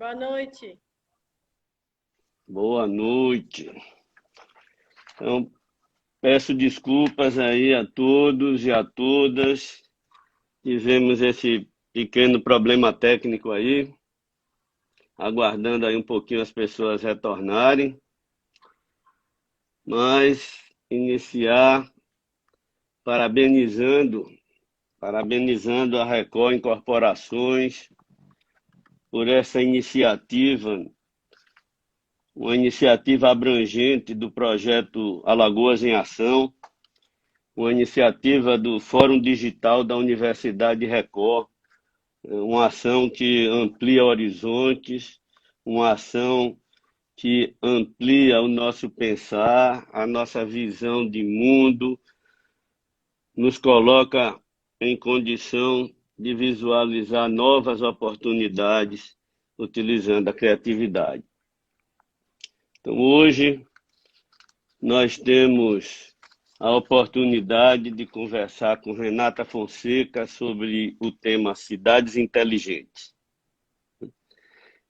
Boa noite. Boa noite. Então, peço desculpas aí a todos e a todas. Tivemos esse pequeno problema técnico aí, aguardando aí um pouquinho as pessoas retornarem, mas iniciar parabenizando, parabenizando a Record Incorporações por essa iniciativa, uma iniciativa abrangente do projeto Alagoas em Ação, uma iniciativa do Fórum Digital da Universidade Record, uma ação que amplia horizontes, uma ação que amplia o nosso pensar, a nossa visão de mundo, nos coloca em condição de visualizar novas oportunidades utilizando a criatividade. Então, hoje, nós temos a oportunidade de conversar com Renata Fonseca sobre o tema Cidades Inteligentes.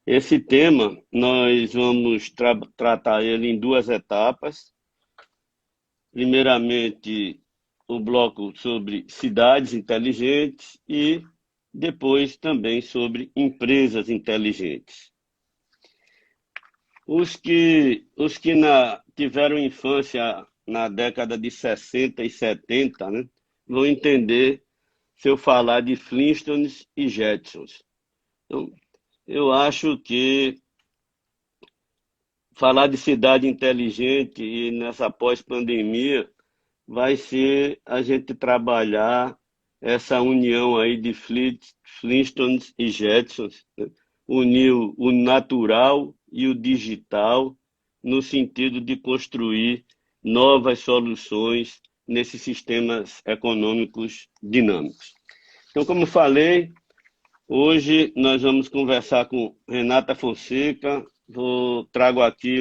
Esse tema, nós vamos tratar ele em duas etapas. Primeiramente, o bloco sobre cidades inteligentes e depois também sobre empresas inteligentes. Os que tiveram infância na década de 60 e 70, né, vão entender se eu falar de Flintstones e Jetsons. Então, eu acho que falar de cidade inteligente e nessa pós-pandemia vai ser a gente trabalhar essa união aí de Flintstones e Jetsons, né? Unir o natural e o digital no sentido de construir novas soluções nesses sistemas econômicos dinâmicos. Então, como falei, hoje nós vamos conversar com Renata Fonseca. Trago aqui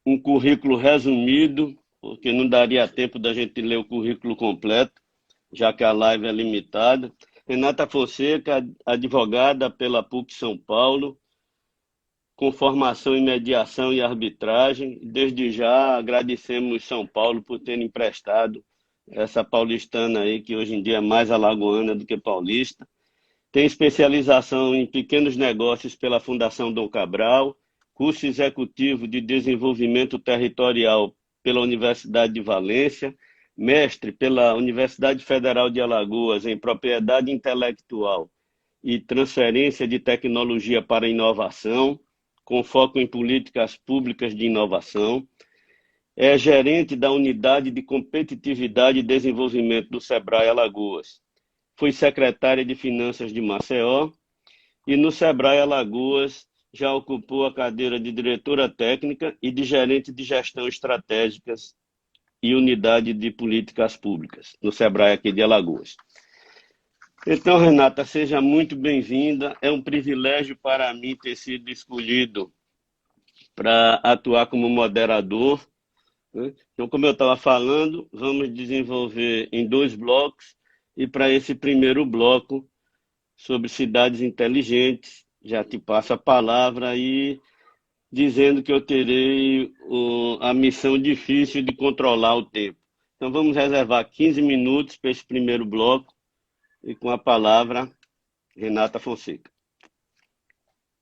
um currículo resumido, porque não daria tempo da gente ler o currículo completo, já que a live é limitada. Renata Fonseca, advogada pela PUC São Paulo, com formação em mediação e arbitragem. Desde já agradecemos São Paulo por ter emprestado essa paulistana aí, que hoje em dia é mais alagoana do que paulista. Tem especialização em pequenos negócios pela Fundação Dom Cabral, curso executivo de desenvolvimento territorial pela Universidade de Valência, mestre pela Universidade Federal de Alagoas em propriedade intelectual e transferência de tecnologia para inovação, com foco em políticas públicas de inovação. É gerente da Unidade de Competitividade e Desenvolvimento do Sebrae Alagoas. Fui secretária de Finanças de Maceió e no Sebrae Alagoas já ocupou a cadeira de diretora técnica e de gerente de gestão estratégicas e unidade de políticas públicas no Sebrae aqui de Alagoas. Então, Renata, seja muito bem-vinda. É um privilégio para mim ter sido escolhido para atuar como moderador, né? Então, como eu estava falando, vamos desenvolver em dois blocos e para esse primeiro bloco sobre cidades inteligentes, já te passo a palavra aí, dizendo que eu terei a missão difícil de controlar o tempo. Então vamos reservar 15 minutos para esse primeiro bloco e com a palavra, Renata Fonseca.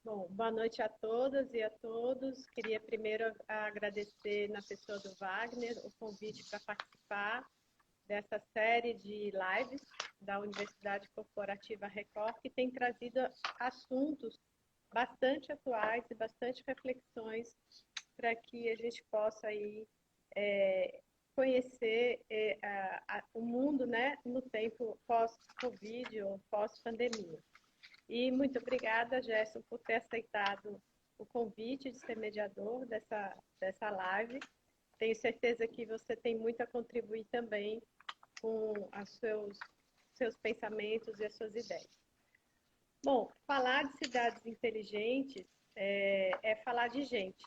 Bom, boa noite a todas e a todos. Queria primeiro agradecer, na pessoa do Wagner, o convite para participar dessa série de lives da Universidade Corporativa Record, que tem trazido assuntos bastante atuais e bastante reflexões para que a gente possa aí, conhecer o mundo, né, no tempo pós-Covid ou pós-pandemia. E muito obrigada, Gerson, por ter aceitado o convite de ser mediador dessa live. Tenho certeza que você tem muito a contribuir também com os seus pensamentos e as suas ideias. Bom, falar de cidades inteligentes é falar de gente,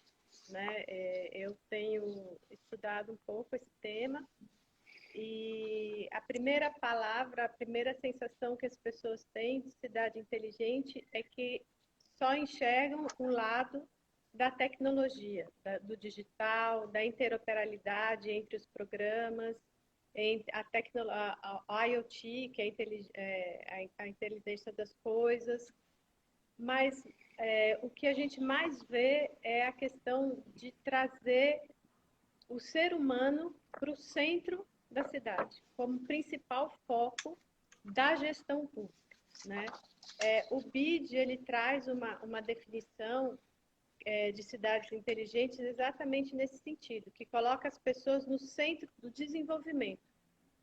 né? Eu tenho estudado um pouco esse tema e a primeira palavra, a primeira sensação que as pessoas têm de cidade inteligente é que só enxergam um lado da tecnologia, do digital, da interoperabilidade entre os programas, a IoT, que é a inteligência das coisas, mas o que a gente mais vê é a questão de trazer o ser humano para o centro da cidade, como principal foco da gestão pública, né? O BID, ele traz uma definição de cidades inteligentes exatamente nesse sentido, que coloca as pessoas no centro do desenvolvimento,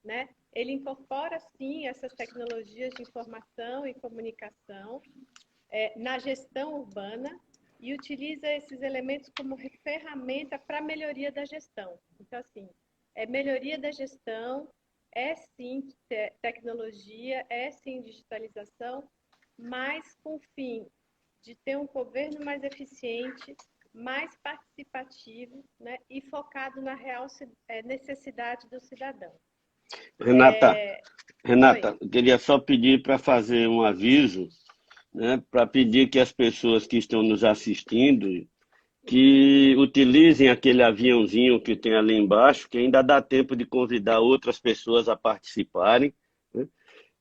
né? Ele incorpora, sim, essas tecnologias de informação e comunicação na gestão urbana e utiliza esses elementos como ferramenta para a melhoria da gestão. Então, assim, melhoria da gestão, sim tecnologia, sim digitalização, mas com o fim de ter um governo mais eficiente, mais participativo, né, e focado na real necessidade do cidadão. Renata, Oi. eu queria só pedir para fazer um aviso, né, para pedir que as pessoas que estão nos assistindo que utilizem aquele aviãozinho que tem ali embaixo, que ainda dá tempo de convidar outras pessoas a participarem, né?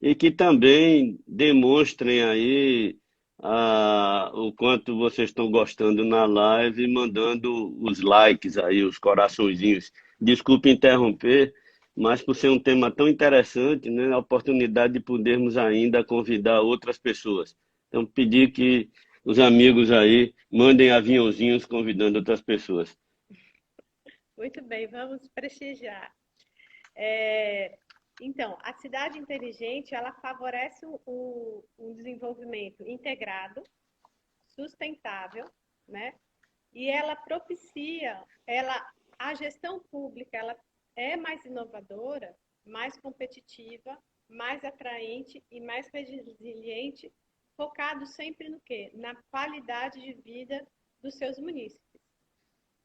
E que também demonstrem aí o quanto vocês estão gostando na live, mandando os likes aí, os coraçõezinhos. Desculpe interromper, mas por ser um tema tão interessante, né, a oportunidade de podermos ainda convidar outras pessoas. Então, pedir que os amigos aí mandem aviãozinhos convidando outras pessoas. Muito bem, vamos prestigiar. Então, a cidade inteligente, ela favorece um desenvolvimento integrado, sustentável, né? E ela propicia, a gestão pública, ela é mais inovadora, mais competitiva, mais atraente e mais resiliente, focado sempre no quê? Na qualidade de vida dos seus munícipes.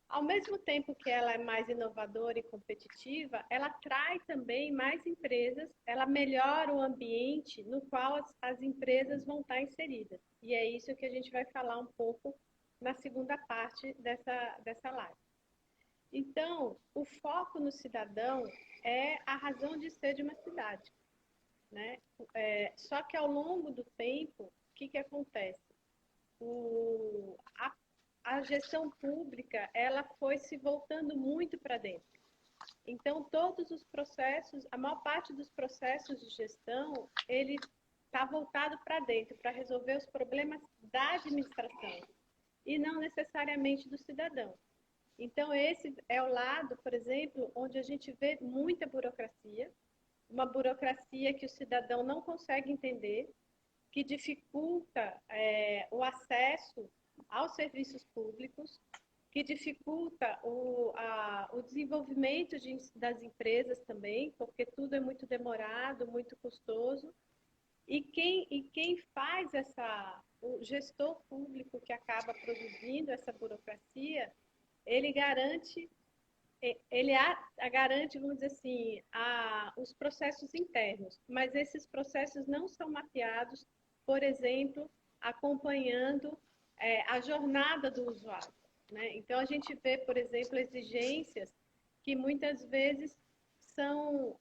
Ao mesmo tempo que ela é mais inovadora e competitiva, ela atrai também mais empresas, ela melhora o ambiente no qual as empresas vão estar inseridas. E é isso que a gente vai falar um pouco na segunda parte dessa live. Então, o foco no cidadão é a razão de ser de uma cidade, né? Só que ao longo do tempo, o que acontece? A gestão pública, ela foi se voltando muito para dentro. Então, todos os processos, a maior parte dos processos de gestão, ele está voltado para dentro, para resolver os problemas da administração e não necessariamente do cidadão. Então, esse é o lado, por exemplo, onde a gente vê muita burocracia, uma burocracia que o cidadão não consegue entender, que dificulta o acesso aos serviços públicos, que dificulta o desenvolvimento das empresas também, porque tudo é muito demorado, muito custoso. E quem faz o gestor público que acaba produzindo essa burocracia, ele garante, vamos dizer assim, os processos internos, mas esses processos não são mapeados, por exemplo, acompanhando a jornada do usuário, né? Então, a gente vê, por exemplo, exigências que muitas vezes são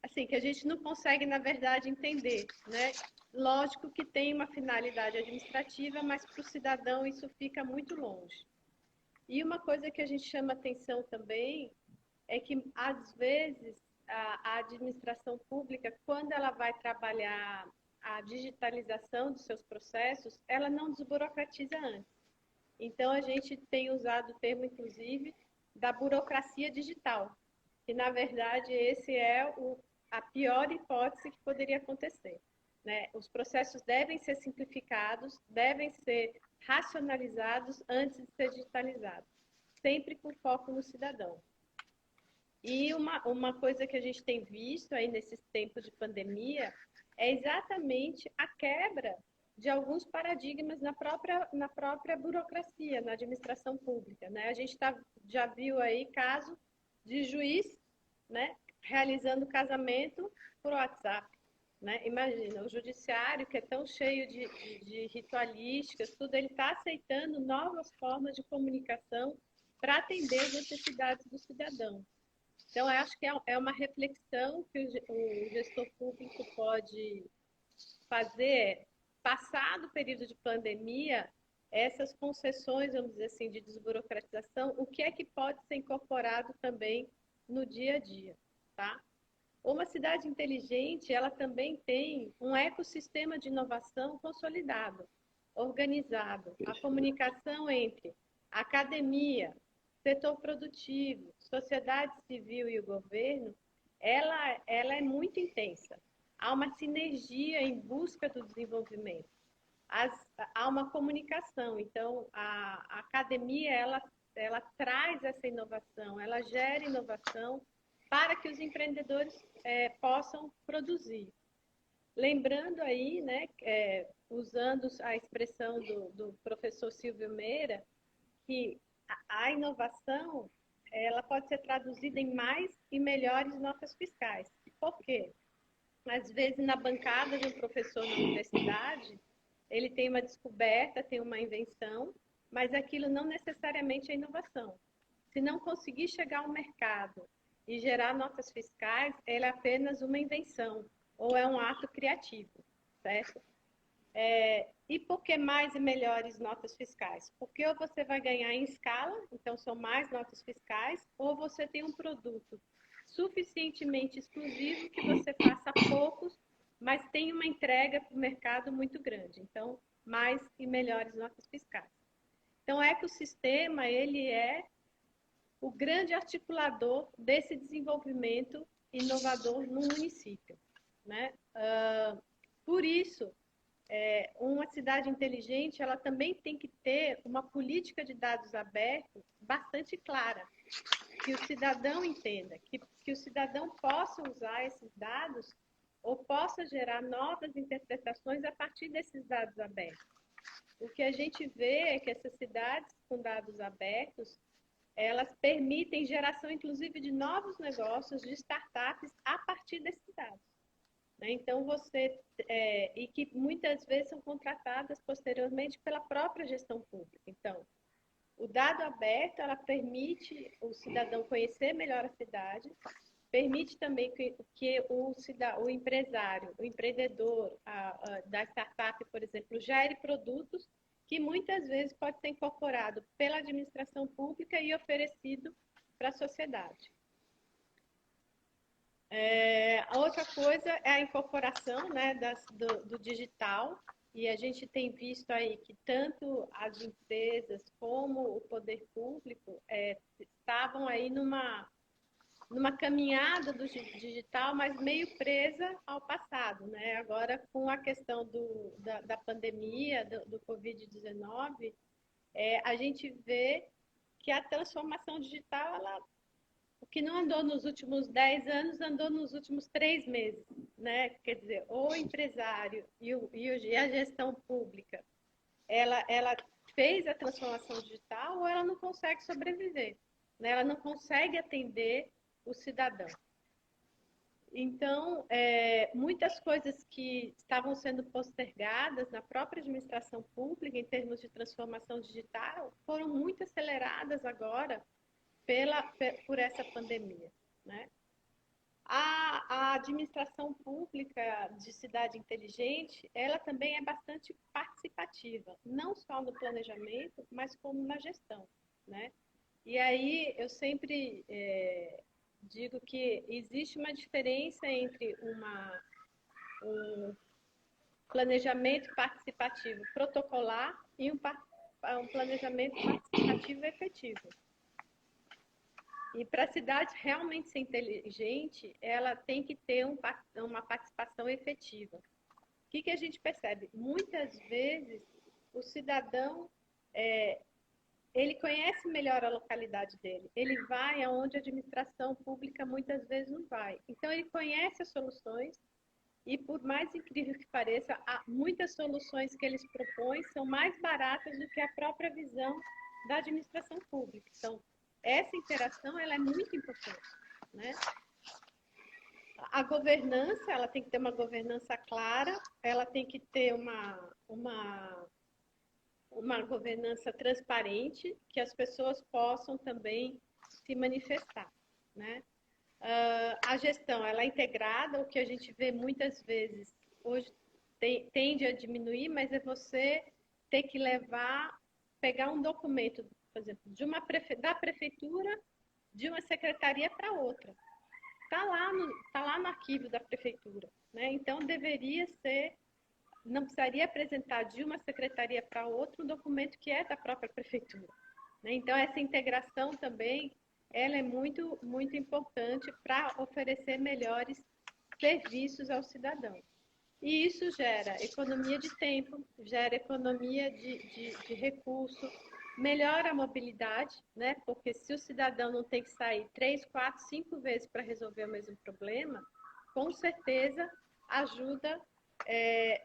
assim, que a gente não consegue, na verdade, entender, né? Lógico que tem uma finalidade administrativa, mas para o cidadão isso fica muito longe. E uma coisa que a gente chama atenção também é que, às vezes, a administração pública, quando ela vai trabalhar a digitalização dos seus processos, ela não desburocratiza antes. Então, a gente tem usado o termo, inclusive, da burocracia digital, que, na verdade, esse é a pior hipótese que poderia acontecer, né? Os processos devem ser simplificados, devem ser racionalizados antes de ser digitalizados, sempre com foco no cidadão. E uma coisa que a gente tem visto aí nesses tempos de pandemia é exatamente a quebra de alguns paradigmas na própria burocracia, na administração pública, né? A gente já viu aí caso de juiz, né, realizando casamento por WhatsApp. né? Imagina, o judiciário, que é tão cheio de ritualísticas, tudo, ele está aceitando novas formas de comunicação para atender as necessidades do cidadão. Então, eu acho que é uma reflexão que o gestor público pode fazer, passado o período de pandemia, essas concessões, vamos dizer assim, de desburocratização, o que é que pode ser incorporado também no dia a dia, tá? Uma cidade inteligente, ela também tem um ecossistema de inovação consolidado, organizado. A comunicação entre academia, setor produtivo, sociedade civil e o governo, ela é muito intensa. Há uma sinergia em busca do desenvolvimento. Há uma comunicação. Então, a academia, ela traz essa inovação, ela gera inovação para que os empreendedores possam produzir. Lembrando aí, né, usando a expressão do professor Silvio Meira, que a inovação ela pode ser traduzida em mais e melhores notas fiscais. Por quê? Às vezes, na bancada de um professor na universidade, ele tem uma descoberta, tem uma invenção, mas aquilo não necessariamente é inovação. Se não conseguir chegar ao mercado e gerar notas fiscais, ele é apenas uma invenção ou é um ato criativo, certo? E por que mais e melhores notas fiscais? Porque ou você vai ganhar em escala, então são mais notas fiscais, ou você tem um produto suficientemente exclusivo que você faça poucos, mas tem uma entrega para o mercado muito grande. Então, mais e melhores notas fiscais. Então, o ecossistema, ele é o grande articulador desse desenvolvimento inovador no município, né? Por isso, uma cidade inteligente, ela também tem que ter uma política de dados abertos bastante clara, que o cidadão entenda, que o cidadão possa usar esses dados ou possa gerar novas interpretações a partir desses dados abertos. O que a gente vê é que essas cidades com dados abertos, elas permitem geração, inclusive, de novos negócios, de startups, a partir desses dados. Então, e que muitas vezes são contratadas posteriormente pela própria gestão pública. Então, o dado aberto, ela permite o cidadão conhecer melhor a cidade, permite também que o empresário, o empreendedor da startup, por exemplo, gere produtos que muitas vezes pode ser incorporado pela administração pública e oferecido para a sociedade. A outra coisa é a incorporação, né, do digital, e a gente tem visto aí que tanto as empresas como o poder público estavam aí numa caminhada do digital, mas meio presa ao passado, né? Agora, com a questão da pandemia, do Covid-19, a gente vê que a transformação digital, o que não andou nos últimos 10 anos, andou nos últimos 3 meses, né? Quer dizer, o empresário e a gestão pública, ela fez a transformação digital ou ela não consegue sobreviver, né? Ela não consegue atender o cidadão. Então, muitas coisas que estavam sendo postergadas na própria administração pública, em termos de transformação digital, foram muito aceleradas agora por essa pandemia, né? A administração pública de cidade inteligente, ela também é bastante participativa, não só no planejamento, mas como na gestão, né? E aí eu sempre digo que existe uma diferença entre um planejamento participativo protocolar e um planejamento participativo efetivo. E para a cidade realmente ser inteligente, ela tem que ter uma participação efetiva. O que a gente percebe? Muitas vezes, o cidadão, ele conhece melhor a localidade dele. Ele vai aonde a administração pública muitas vezes não vai. Então, ele conhece as soluções e, por mais incrível que pareça, muitas soluções que eles propõem são mais baratas do que a própria visão da administração pública. Então, essa interação ela é muito importante, né? A governança, ela tem que ter uma governança clara, ela tem que ter uma governança transparente, que as pessoas possam também se manifestar, né? A gestão, ela é integrada, o que a gente vê muitas vezes hoje tende a diminuir, mas é você ter que pegar um documento, por exemplo, da prefeitura, de uma secretaria para outra. Está lá no arquivo da prefeitura, né? Então, não precisaria apresentar de uma secretaria para outra um documento que é da própria prefeitura, né? Então, essa integração também, ela é muito, muito importante para oferecer melhores serviços ao cidadão. E isso gera economia de tempo, gera economia de recurso, melhora a mobilidade, né? Porque se o cidadão não tem que sair 3, 4, 5 vezes para resolver o mesmo problema, com certeza ajuda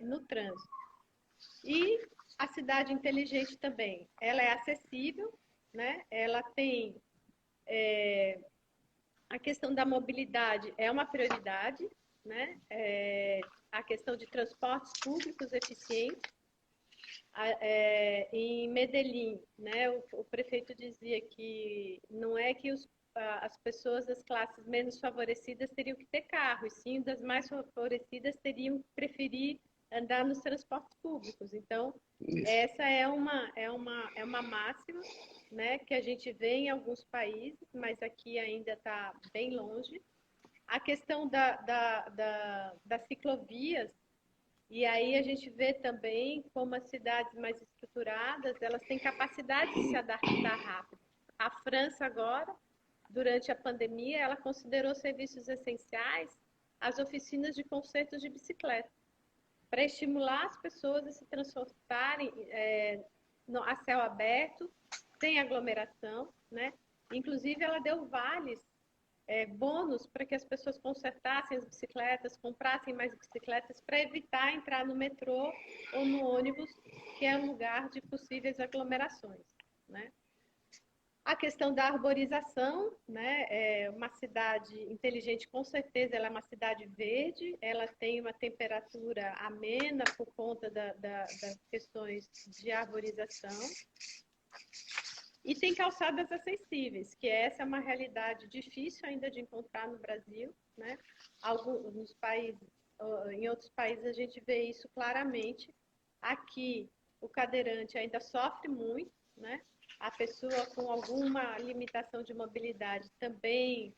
no trânsito. E a cidade inteligente também, ela é acessível, né? Ela tem a questão da mobilidade é uma prioridade, né? A questão de transportes públicos eficientes. Em Medellín, né, o prefeito dizia que não é que as pessoas das classes menos favorecidas teriam que ter carro, e sim das mais favorecidas teriam que preferir andar nos transportes públicos. Então, essa é uma máxima, né, que a gente vê em alguns países, mas aqui ainda está bem longe. A questão das ciclovias, e aí a gente vê também como as cidades mais estruturadas, elas têm capacidade de se adaptar rápido. A França agora, durante a pandemia, ela considerou serviços essenciais as oficinas de consertos de bicicleta, para estimular as pessoas a se transportarem a céu aberto, sem aglomeração, né? Inclusive, ela deu vales bônus para que as pessoas consertassem as bicicletas, comprassem mais bicicletas para evitar entrar no metrô ou no ônibus, que é um lugar de possíveis aglomerações, né? A questão da arborização, né? Uma cidade inteligente, com certeza, ela é uma cidade verde, ela tem uma temperatura amena por conta das questões de arborização. E tem calçadas acessíveis, que essa é uma realidade difícil ainda de encontrar no Brasil, né? Em outros países a gente vê isso claramente. Aqui o cadeirante ainda sofre muito, né? A pessoa com alguma limitação de mobilidade também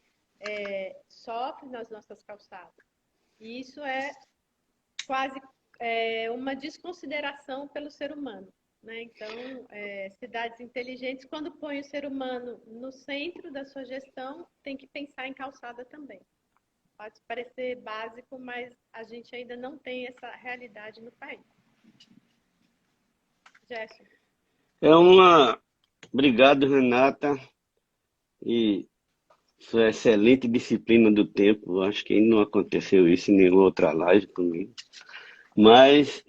sofre nas nossas calçadas. E isso é quase uma desconsideração pelo ser humano. Né? Então, cidades inteligentes, quando põe o ser humano no centro da sua gestão, tem que pensar em calçada também. Pode parecer básico, mas a gente ainda não tem essa realidade no país. Gerson. Obrigado, Renata, e sua excelente disciplina do tempo. Acho que não aconteceu isso em nenhuma outra live comigo. Mas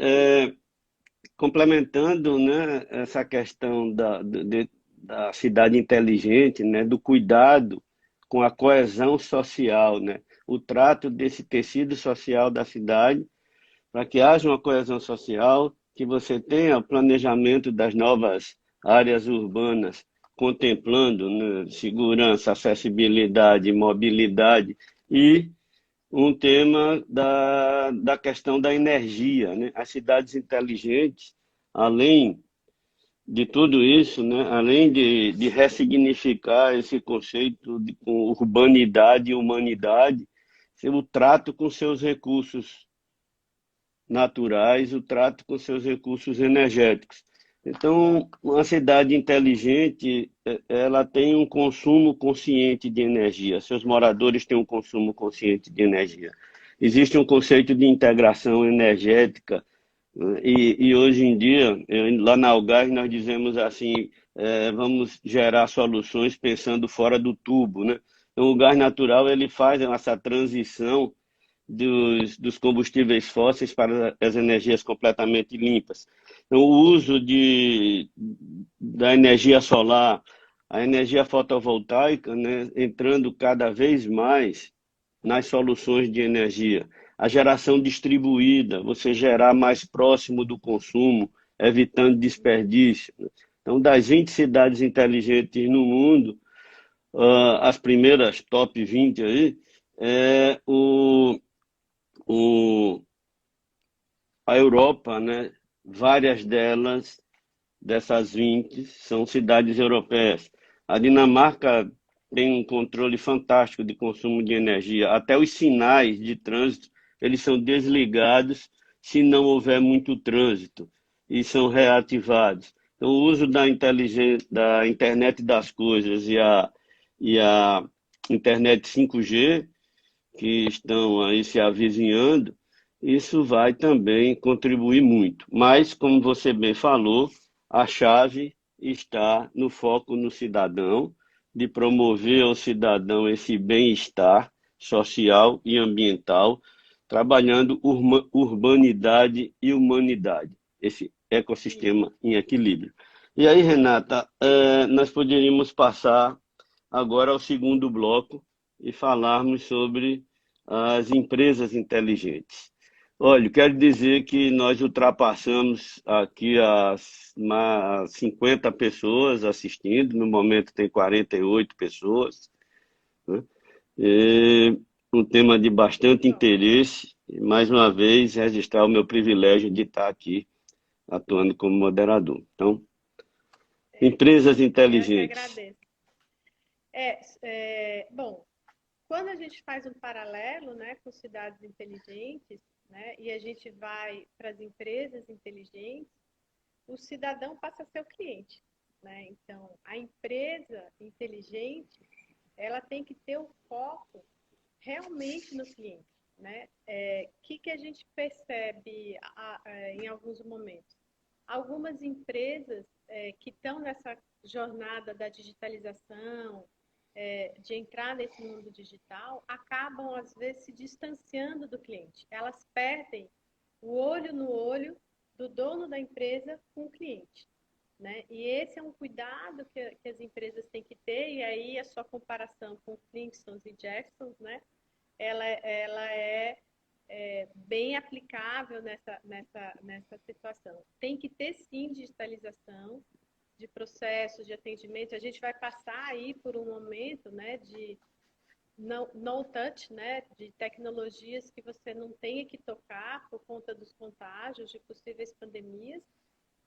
complementando, né, essa questão da cidade inteligente, né, do cuidado com a coesão social, né, o trato desse tecido social da cidade, para que haja uma coesão social, que você tenha o planejamento das novas áreas urbanas, contemplando, né, segurança, acessibilidade, mobilidade e um tema da questão da energia, né? As cidades inteligentes, além de tudo isso, né? Além de ressignificar esse conceito com urbanidade e humanidade, o trato com seus recursos naturais, o trato com seus recursos energéticos. Então, uma cidade inteligente, ela tem um consumo consciente de energia. Seus moradores têm um consumo consciente de energia. Existe um conceito de integração energética, né? E hoje em dia, lá na Algás, nós dizemos assim, vamos gerar soluções pensando fora do tubo, né? Então, o gás natural, ele faz essa transição dos combustíveis fósseis para as energias completamente limpas. Então, o uso da energia solar, a energia fotovoltaica, né, entrando cada vez mais nas soluções de energia. A geração distribuída, você gerar mais próximo do consumo, evitando desperdício. Então, das 20 cidades inteligentes no mundo, as primeiras top 20 aí, é o, a Europa, né? Várias delas, dessas 20, são cidades europeias. A Dinamarca tem um controle fantástico de consumo de energia. Até os sinais de trânsito, eles são desligados se não houver muito trânsito e são reativados. Então, o uso da internet das coisas e a internet 5G, que estão aí se avizinhando, isso vai também contribuir muito. Mas, como você bem falou, a chave está no foco no cidadão, de promover ao cidadão esse bem-estar social e ambiental, trabalhando urbanidade e humanidade, esse ecossistema em equilíbrio. E aí, Renata, nós poderíamos passar agora ao segundo bloco e falarmos sobre as empresas inteligentes. Olha, quero dizer que nós ultrapassamos aqui as 50 pessoas assistindo, no momento tem 48 pessoas, né? E um tema de bastante interesse, e mais uma vez registrar o meu privilégio de estar aqui atuando como moderador. Então, empresas Eu que inteligentes. agradeço. Bom, quando a gente faz um paralelo, né, com cidades inteligentes, né, e a gente vai para as empresas inteligentes, o cidadão passa a ser o cliente, né? Então, a empresa inteligente, ela tem que ter o foco realmente no cliente, né? Que a gente percebe em alguns momentos? Algumas empresas que estão nessa jornada da digitalização, de entrar nesse mundo digital, acabam, às vezes, se distanciando do cliente. Elas perdem o olho no olho do dono da empresa com o cliente, né? E esse é um cuidado que as empresas têm que ter, e aí a sua comparação com Flintstones e Jacksons, né? Ela é bem aplicável nessa situação. Tem que ter, sim, digitalização de processos de atendimento. A gente vai passar aí por um momento, né, de no touch, né, de tecnologias que você não tenha que tocar por conta dos contágios de possíveis pandemias,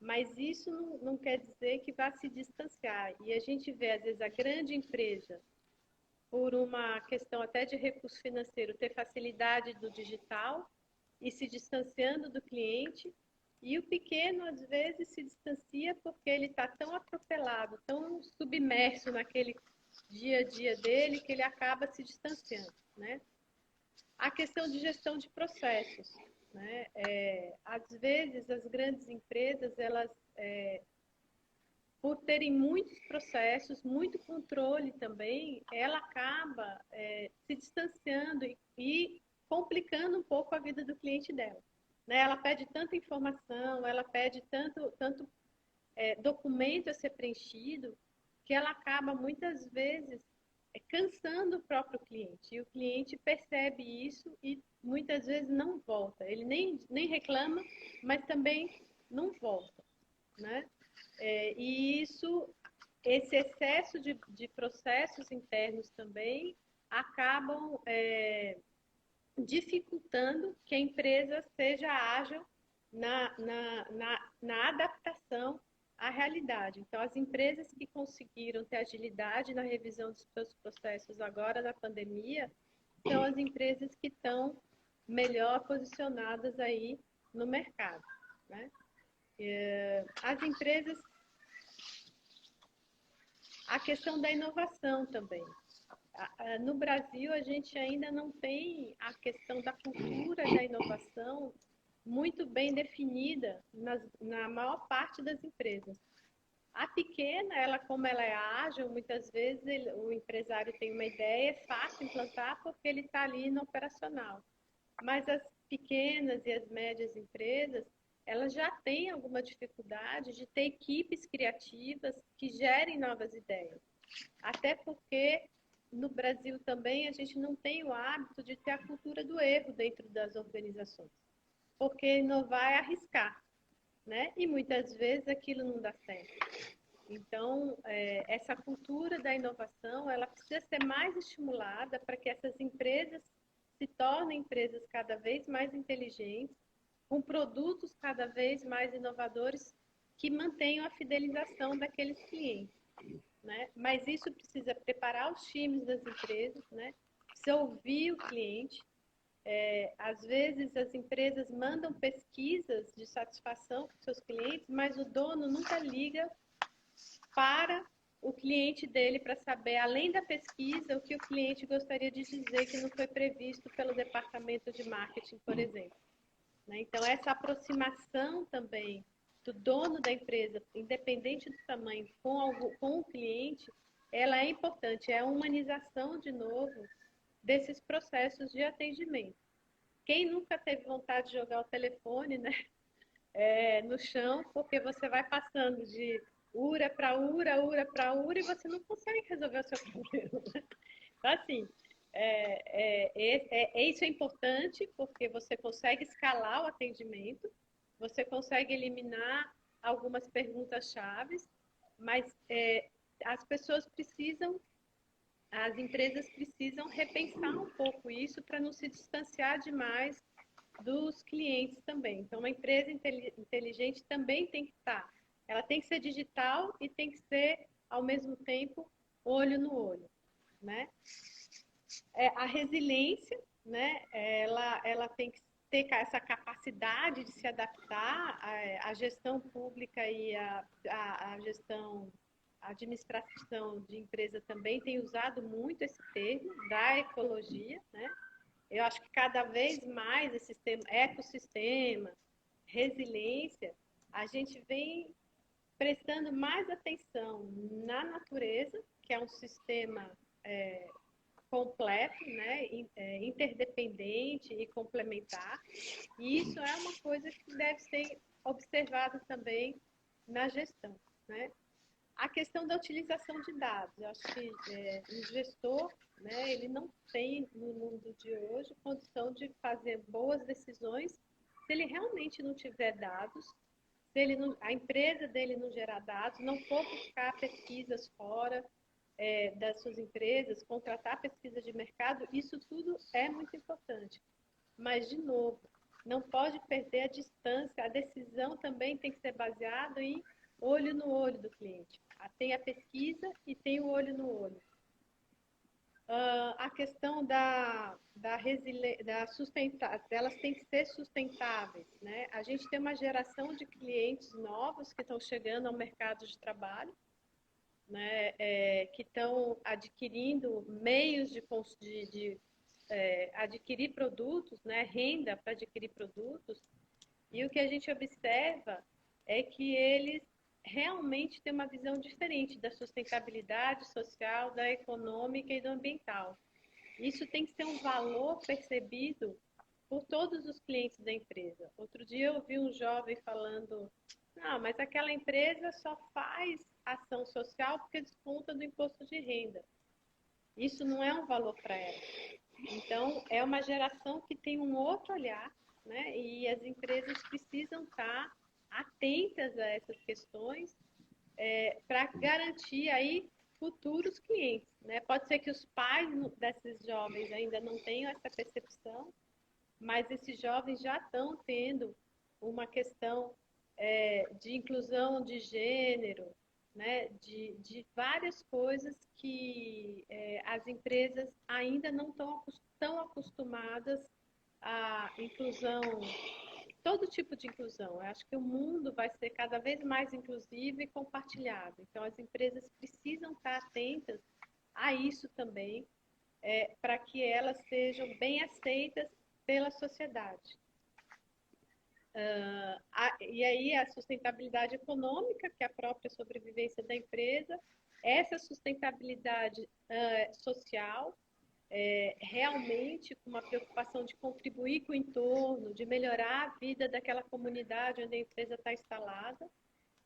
mas isso não quer dizer que vá se distanciar. E a gente vê, às vezes, a grande empresa, por uma questão até de recurso financeiro, ter facilidade do digital e se distanciando do cliente, e o pequeno, às vezes, se distancia porque ele está tão atropelado, tão submerso naquele dia a dia dele, que ele acaba se distanciando, né? A questão de gestão de processos, né? Às vezes, as grandes empresas, elas, por terem muitos processos, muito controle também, ela acaba se distanciando e complicando um pouco a vida do cliente dela, né? Ela pede tanta informação, ela pede tanto documento a ser preenchido, que ela acaba muitas vezes cansando o próprio cliente. E o cliente percebe isso e muitas vezes não volta. Ele nem reclama, mas também não volta, né? E esse excesso de processos internos também acabam dificultando que a empresa seja ágil na adaptação à realidade. Então, as empresas que conseguiram ter agilidade na revisão dos seus processos agora na pandemia são as empresas que estão melhor posicionadas aí no mercado, né? As empresas, a questão da inovação também. No Brasil, a gente ainda não tem a questão da cultura da inovação muito bem definida na maior parte das empresas. A pequena, como ela é ágil, muitas vezes o empresário tem uma ideia, é fácil implantar porque ele está ali no operacional. Mas as pequenas e as médias empresas, elas já têm alguma dificuldade de ter equipes criativas que gerem novas ideias. Até porque no Brasil também a gente não tem o hábito de ter a cultura do erro dentro das organizações, porque inovar é arriscar, né? E muitas vezes aquilo não dá certo. Então, essa cultura da inovação, ela precisa ser mais estimulada para que essas empresas se tornem empresas cada vez mais inteligentes, com produtos cada vez mais inovadores que mantenham a fidelização daqueles clientes, né? Mas isso precisa preparar os times das empresas, né? Precisa ouvir o cliente. Às vezes as empresas mandam pesquisas de satisfação para os seus clientes, mas o dono nunca liga para o cliente dele para saber, além da pesquisa, o que o cliente gostaria de dizer que não foi previsto pelo departamento de marketing, por exemplo. Então, essa aproximação também do dono da empresa, independente do tamanho, com o cliente, ela é importante, é a humanização, de novo, desses processos de atendimento. Quem nunca teve vontade de jogar o telefone, né, no chão, porque você vai passando de URA para URA, URA para URA, e você não consegue resolver o seu problema. Então, assim, isso é importante, porque você consegue escalar o atendimento, você consegue eliminar algumas perguntas-chave, mas as pessoas precisam, as empresas precisam repensar um pouco isso para não se distanciar demais dos clientes também. Então, uma empresa inteligente também tem que estar, ela tem que ser digital e tem que ser, ao mesmo tempo, olho no olho, né? A resiliência, né? Ela tem que ter essa capacidade de se adaptar à gestão pública e à gestão, a administração de empresa também tem usado muito esse termo da ecologia, né? Eu acho que cada vez mais esse ecossistema, resiliência, a gente vem prestando mais atenção na natureza, que é um sistema completo, né, interdependente e complementar. E isso é uma coisa que deve ser observada também na gestão, né? A questão da utilização de dados, eu acho que o gestor, né, ele não tem, no mundo de hoje, condição de fazer boas decisões se ele realmente não tiver dados, se ele não, a empresa dele não gerar dados, não for buscar pesquisas fora das suas empresas, contratar pesquisa de mercado, isso tudo é muito importante. Mas, de novo, não pode perder a distância, a decisão também tem que ser baseada em olho no olho do cliente. Tem a pesquisa e tem o olho no olho. A questão da sustentável, elas têm que ser sustentáveis, né? A gente tem uma geração de clientes novos que estão chegando ao mercado de trabalho, né? Que estão adquirindo meios de adquirir produtos, né? Renda para adquirir produtos, e o que a gente observa é que eles realmente têm uma visão diferente da sustentabilidade social, da econômica e do ambiental. Isso tem que ser um valor percebido por todos os clientes da empresa. Outro dia eu vi um jovem falando, não, mas aquela empresa só faz ação social porque desconta do imposto de renda. Isso não é um valor para ela. Então, é uma geração que tem um outro olhar, né? E as empresas precisam estar atentas a essas questões para garantir aí futuros clientes, né? Pode ser que os pais desses jovens ainda não tenham essa percepção, mas esses jovens já estão tendo uma questão de inclusão de gênero, né? De várias coisas que as empresas ainda não estão tão acostumadas à inclusão, todo tipo de inclusão. Eu acho que o mundo vai ser cada vez mais inclusivo e compartilhado. Então, as empresas precisam estar atentas a isso também, para que elas sejam bem aceitas pela sociedade. E aí a sustentabilidade econômica, que é a própria sobrevivência da empresa, essa sustentabilidade social, realmente com uma preocupação de contribuir com o entorno, de melhorar a vida daquela comunidade onde a empresa está instalada,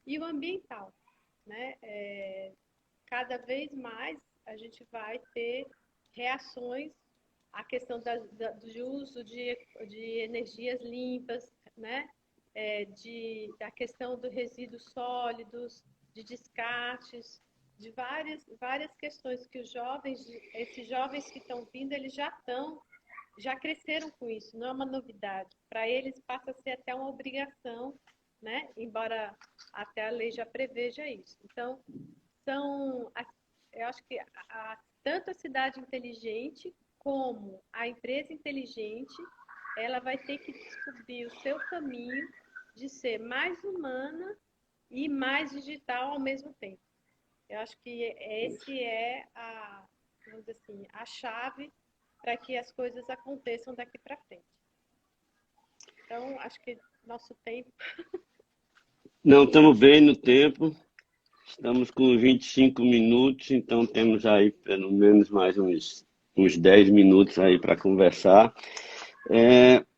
e o ambiental, né? Cada vez mais a gente vai ter reações à questão do uso de energias limpas, né? Da questão dos resíduos sólidos, de descartes, de várias questões que esses jovens que estão vindo, eles já cresceram com isso, não é uma novidade. Para eles passa a ser até uma obrigação, né? Embora até a lei já preveja isso. Então, eu acho que tanto a cidade inteligente como a empresa inteligente, ela vai ter que descobrir o seu caminho de ser mais humana e mais digital ao mesmo tempo. Eu acho que esse é vamos dizer assim, a chave para que as coisas aconteçam daqui para frente. Então, acho que nosso tempo... Não, estamos bem no tempo. Estamos com 25 minutos, então temos aí pelo menos mais uns 10 minutos aí para conversar.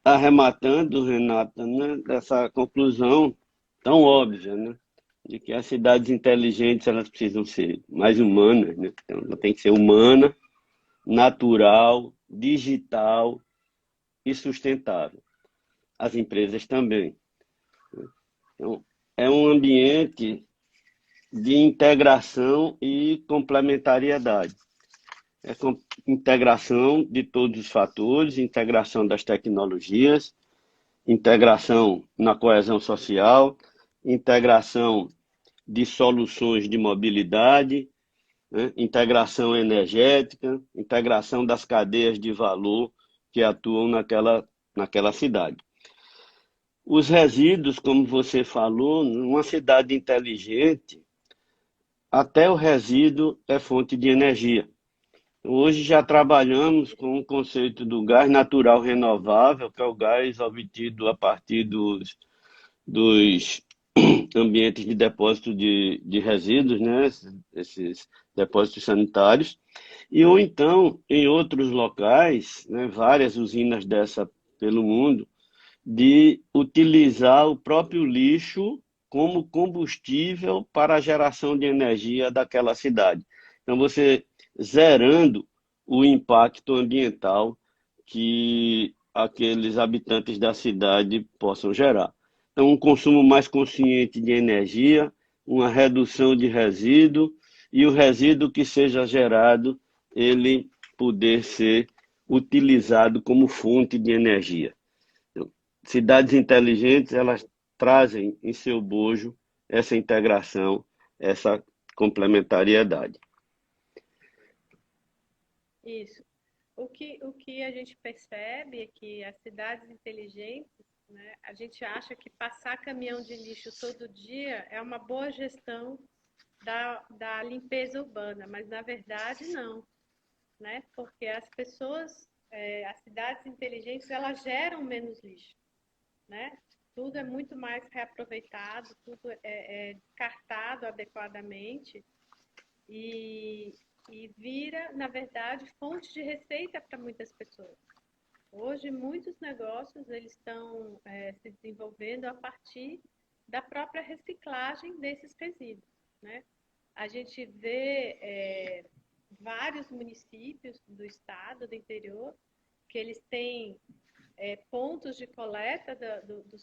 Arrematando, Renata, né, dessa conclusão tão óbvia, né, de que as cidades inteligentes elas precisam ser mais humanas, né? Então, ela tem que ser humana, natural, digital e sustentável. As empresas também. Então, é um ambiente de integração e complementariedade. É integração de todos os fatores, integração das tecnologias, integração na coesão social, integração de soluções de mobilidade, né? Integração energética, integração das cadeias de valor que atuam naquela cidade. Os resíduos, como você falou, numa cidade inteligente, até o resíduo é fonte de energia. Hoje já trabalhamos com o conceito do gás natural renovável, que é o gás obtido a partir dos ambientes de depósito de resíduos, né? Esses depósitos sanitários, ou então em outros locais, né? Várias usinas dessa pelo mundo, de utilizar o próprio lixo como combustível para a geração de energia daquela cidade. Então, você zerando o impacto ambiental que aqueles habitantes da cidade possam gerar. Então, um consumo mais consciente de energia, uma redução de resíduo e o resíduo que seja gerado, ele poder ser utilizado como fonte de energia. Cidades inteligentes, elas trazem em seu bojo essa integração, essa complementariedade. Isso. O que a gente percebe é que as cidades inteligentes, né, a gente acha que passar caminhão de lixo todo dia é uma boa gestão da limpeza urbana, mas na verdade não, né? Porque as cidades inteligentes, elas geram menos lixo, né? Tudo é muito mais reaproveitado, tudo é descartado adequadamente e, e vira, na verdade, fonte de receita para muitas pessoas. Hoje, muitos negócios eles estão se desenvolvendo a partir da própria reciclagem desses resíduos, né? A gente vê vários municípios do estado, do interior, que eles têm pontos de coleta do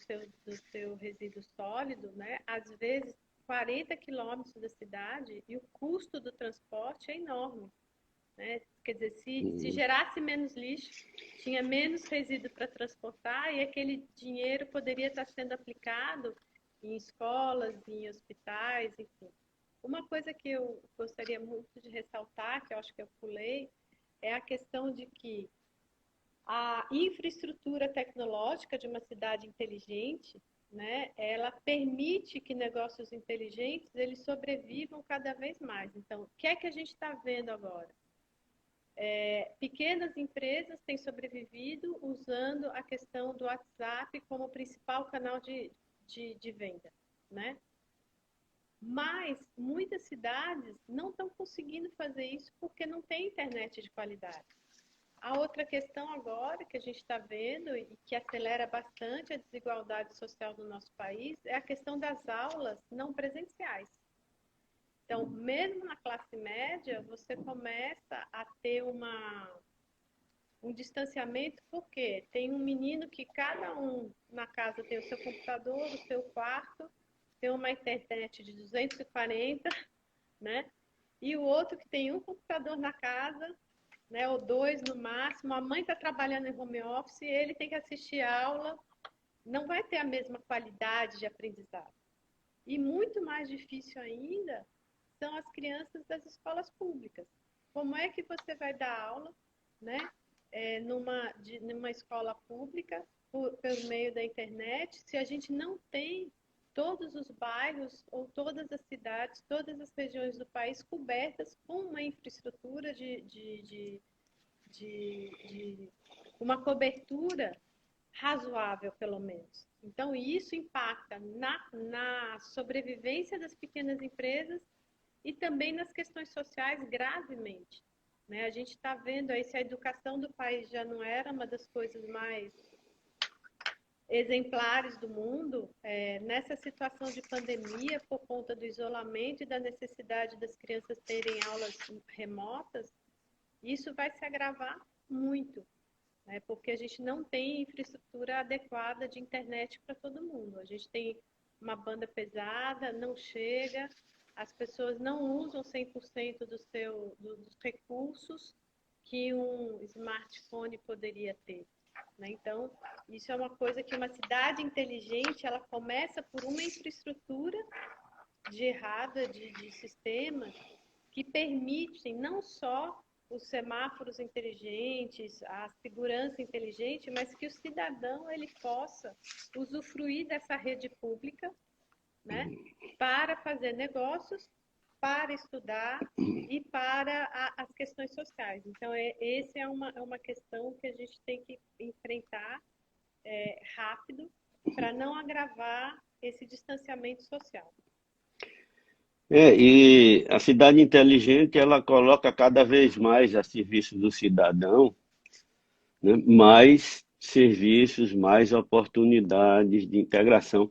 seu resíduo sólido, né? Às vezes 40 quilômetros da cidade, e o custo do transporte é enorme, né? Quer dizer, se gerasse menos lixo, tinha menos resíduo para transportar e aquele dinheiro poderia estar sendo aplicado em escolas, em hospitais, enfim. Uma coisa que eu gostaria muito de ressaltar, que eu acho que eu pulei, é a questão de que a infraestrutura tecnológica de uma cidade inteligente, né, ela permite que negócios inteligentes eles sobrevivam cada vez mais. Então, o que é que a gente está vendo agora? Pequenas empresas têm sobrevivido usando a questão do WhatsApp como principal canal de venda, né? Mas muitas cidades não estão conseguindo fazer isso porque não tem internet de qualidade. A outra questão agora que a gente está vendo e que acelera bastante a desigualdade social do nosso país é a questão das aulas não presenciais. Então, mesmo na classe média, você começa a ter um distanciamento, porque tem um menino que cada um na casa tem o seu computador, o seu quarto, tem uma internet de 240, né? E o outro que tem um computador na casa, né, ou dois no máximo, a mãe está trabalhando em home office e ele tem que assistir a aula, não vai ter a mesma qualidade de aprendizado. E muito mais difícil ainda são as crianças das escolas públicas. Como é que você vai dar aula, né, numa escola pública pelo meio da internet, se a gente não tem todos os bairros ou todas as cidades, todas as regiões do país cobertas com uma infraestrutura de uma cobertura razoável, pelo menos. Então, isso impacta na sobrevivência das pequenas empresas e também nas questões sociais gravemente. Né? A gente está vendo aí se a educação do país já não era uma das coisas mais exemplares do mundo, nessa situação de pandemia, por conta do isolamento e da necessidade das crianças terem aulas remotas, isso vai se agravar muito, né? Porque a gente não tem infraestrutura adequada de internet para todo mundo. A gente tem uma banda pesada, não chega, as pessoas não usam 100% dos recursos que um smartphone poderia ter. Né? Então, isso é uma coisa que uma cidade inteligente, ela começa por uma infraestrutura de sistemas que permitem não só os semáforos inteligentes, a segurança inteligente, mas que o cidadão ele possa usufruir dessa rede pública, né, para fazer negócios, para estudar e para as questões sociais. Então, essa é uma questão que a gente tem que enfrentar rápido para não agravar esse distanciamento social. E a cidade inteligente, ela coloca cada vez mais a serviço do cidadão, né, mais serviços, mais oportunidades de integração.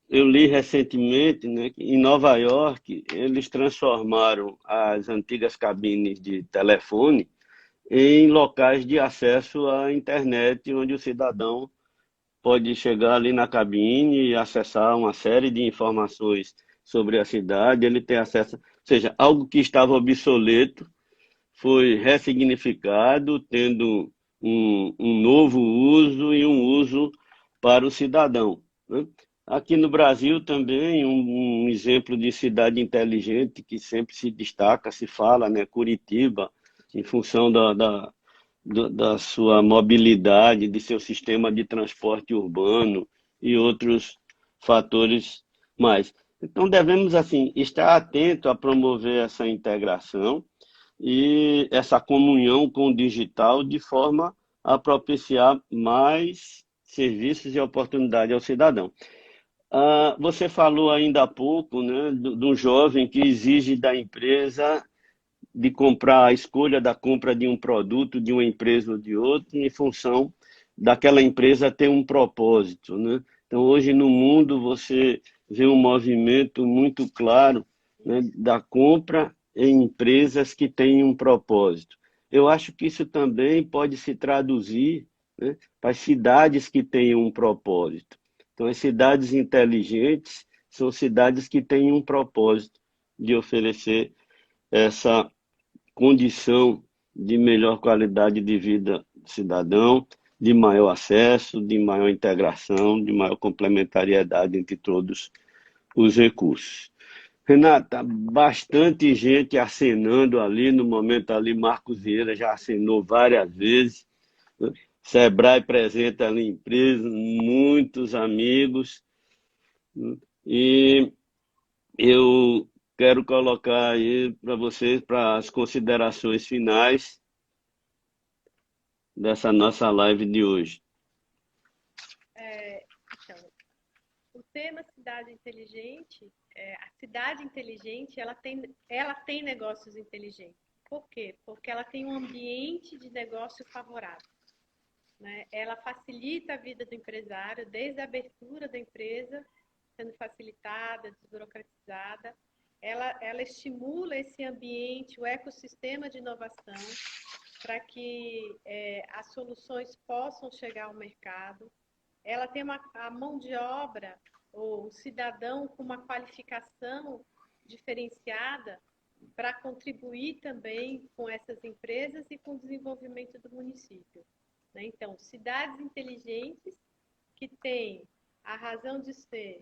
Eu li recentemente, né, que em Nova York eles transformaram as antigas cabines de telefone em locais de acesso à internet, onde o cidadão pode chegar ali na cabine e acessar uma série de informações sobre a cidade, ele tem acesso, ou seja, algo que estava obsoleto foi ressignificado, tendo um novo uso e um uso para o cidadão, né? Aqui no Brasil também, um exemplo de cidade inteligente que sempre se destaca, se fala, né? Curitiba, em função da sua mobilidade, de seu sistema de transporte urbano e outros fatores mais. Então, devemos, assim, estar atento a promover essa integração e essa comunhão com o digital de forma a propiciar mais serviços e oportunidade ao cidadão. Você falou ainda há pouco, né, de um jovem que exige da empresa de comprar a escolha da compra de um produto de uma empresa ou de outra em função daquela empresa ter um propósito, né? Então, hoje no mundo você vê um movimento muito claro, né, da compra em empresas que têm um propósito. Eu acho que isso também pode se traduzir, né, para as cidades que têm um propósito. Então, as cidades inteligentes são cidades que têm um propósito de oferecer essa condição de melhor qualidade de vida do cidadão, de maior acesso, de maior integração, de maior complementariedade entre todos os recursos. Renata, bastante gente acenando ali, no momento ali, Marcos Vieira já acenou várias vezes, né? Sebrae presente ali em empresa, muitos amigos, né? E eu quero colocar aí para vocês, para as considerações finais dessa nossa live de hoje. Então, o tema cidade inteligente, a cidade inteligente, ela tem negócios inteligentes. Por quê? Porque ela tem um ambiente de negócio favorável, né? Ela facilita a vida do empresário, desde a abertura da empresa, sendo facilitada, desburocratizada. ela estimula esse ambiente, o ecossistema de inovação, para que as soluções possam chegar ao mercado. Ela tem a mão de obra, ou o cidadão com uma qualificação diferenciada para contribuir também com essas empresas e com o desenvolvimento do município. Então, cidades inteligentes que têm a razão de ser